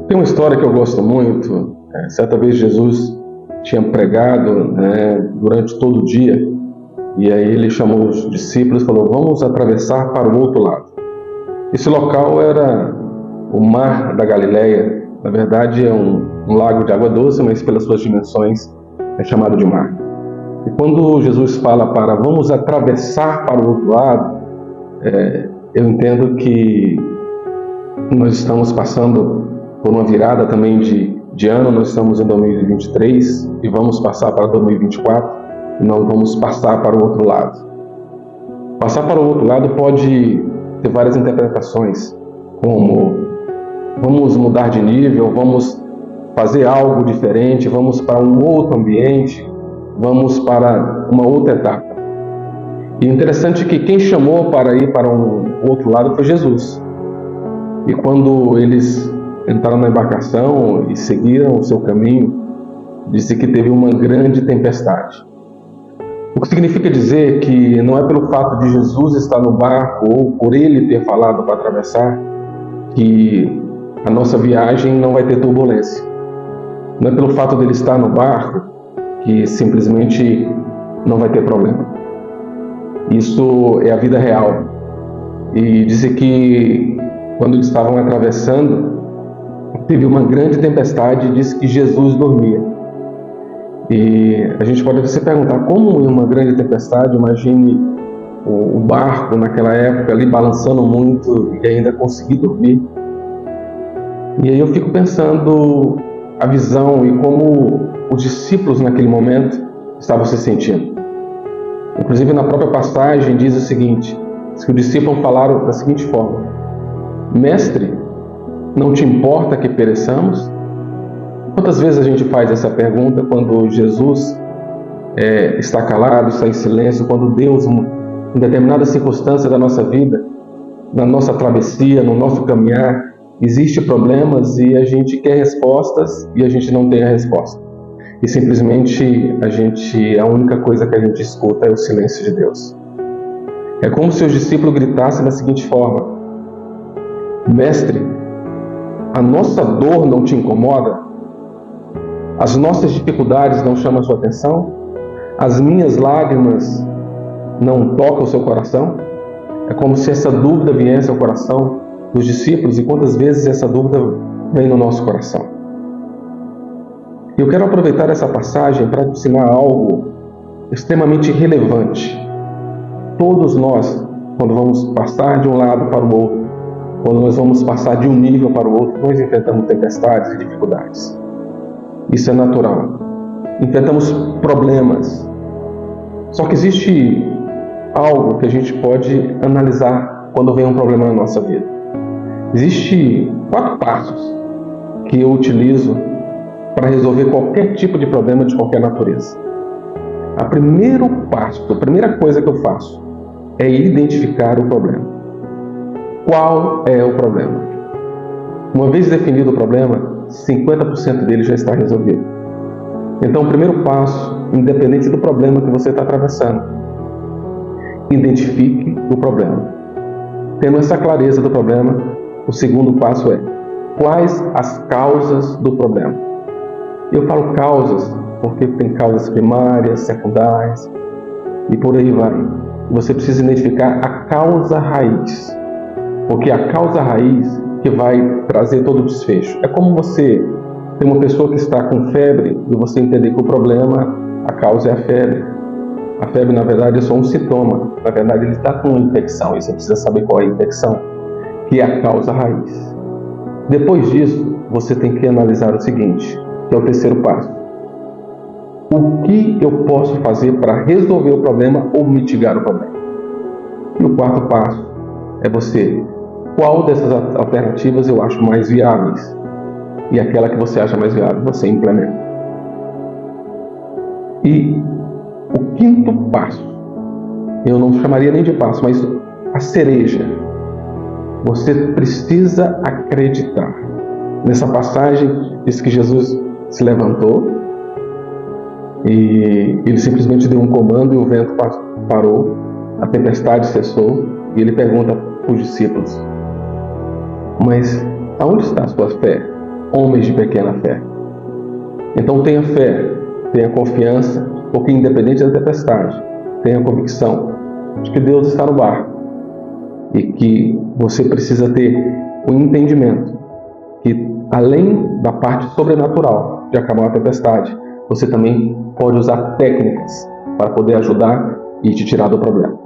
Tem uma história que eu gosto muito. Certa vez Jesus tinha pregado, durante todo o dia, e aí ele chamou os discípulos e falou: vamos atravessar para o outro lado. Esse local era o Mar da Galileia. Na verdade é um lago de água doce, mas pelas suas dimensões é chamado de mar. E quando Jesus fala para vamos atravessar para o outro lado, eu entendo que nós estamos passando por uma virada também de ano. Nós estamos em 2023 e vamos passar para 2024 e nós vamos passar para o outro lado. Passar para o outro lado pode ter várias interpretações, como vamos mudar de nível, vamos fazer algo diferente, vamos para um outro ambiente, vamos para uma outra etapa. E interessante que quem chamou para ir para um outro lado foi Jesus. E quando eles entraram na embarcação e seguiram o seu caminho, disse que teve uma grande tempestade. O que significa dizer que não é pelo fato de Jesus estar no barco ou por ele ter falado para atravessar que a nossa viagem não vai ter turbulência. Não é pelo fato dele estar no barco que simplesmente não vai ter problema. Isso é a vida real. E disse que quando eles estavam atravessando, teve uma grande tempestade e disse que Jesus dormia. E a gente pode se perguntar como em uma grande tempestade, imagine o barco naquela época ali balançando muito e ainda conseguir dormir. E aí eu fico pensando a visão e como os discípulos naquele momento estavam se sentindo. Inclusive na própria passagem diz o seguinte, que os discípulos falaram da seguinte forma: Mestre, não te importa que pereçamos? Quantas vezes a gente faz essa pergunta quando Jesus está calado, está em silêncio, quando Deus, em determinada circunstância da nossa vida, na nossa travessia, no nosso caminhar, existem problemas e a gente quer respostas e a gente não tem a resposta. E simplesmente a única coisa que a gente escuta é o silêncio de Deus. É como se os discípulos gritassem da seguinte forma: Mestre, a nossa dor não te incomoda? As nossas dificuldades não chamam a sua atenção? As minhas lágrimas não tocam o seu coração? É como se essa dúvida viesse ao coração dos discípulos, e quantas vezes essa dúvida vem no nosso coração. Eu quero aproveitar essa passagem para ensinar algo extremamente relevante. Todos nós, quando vamos passar de um lado para o outro, quando nós vamos passar de um nível para o outro, nós enfrentamos tempestades e dificuldades. Isso é natural. Enfrentamos problemas. Só que existe algo que a gente pode analisar quando vem um problema na nossa vida. Existem 4 passos que eu utilizo para resolver qualquer tipo de problema de qualquer natureza. O primeiro passo, a primeira coisa que eu faço é identificar o problema. Qual é o problema? Uma vez definido o problema, 50% dele já está resolvido. Então, o primeiro passo, independente do problema que você está atravessando, identifique o problema. Tendo essa clareza do problema, o segundo passo é: quais as causas do problema? Eu falo causas porque tem causas primárias, secundárias e por aí vai. Você precisa identificar a causa raiz, porque é a causa raiz que vai trazer todo o desfecho. É como você tem uma pessoa que está com febre e você entender que o problema, a causa é a febre. A febre, na verdade, é só um sintoma. Na verdade, ele está com uma infecção e você precisa saber qual é a infecção, que é a causa raiz. Depois disso, você tem que analisar o seguinte, que é o terceiro passo. O que eu posso fazer para resolver o problema ou mitigar o problema? E o quarto passo é qual dessas alternativas eu acho mais viáveis? E aquela que você acha mais viável, você implementa. E o quinto passo, eu não chamaria nem de passo, mas a cereja. Você precisa acreditar. Nessa passagem diz que Jesus se levantou e ele simplesmente deu um comando e o vento parou, a tempestade cessou e ele pergunta para os discípulos: mas aonde está a sua fé? homens de pequena fé. Então tenha fé, tenha confiança, porque independente da tempestade, tenha convicção de que Deus está no barco e que você precisa ter o entendimento que, além da parte sobrenatural de acalmar a tempestade, você também pode usar técnicas para poder ajudar e te tirar do problema.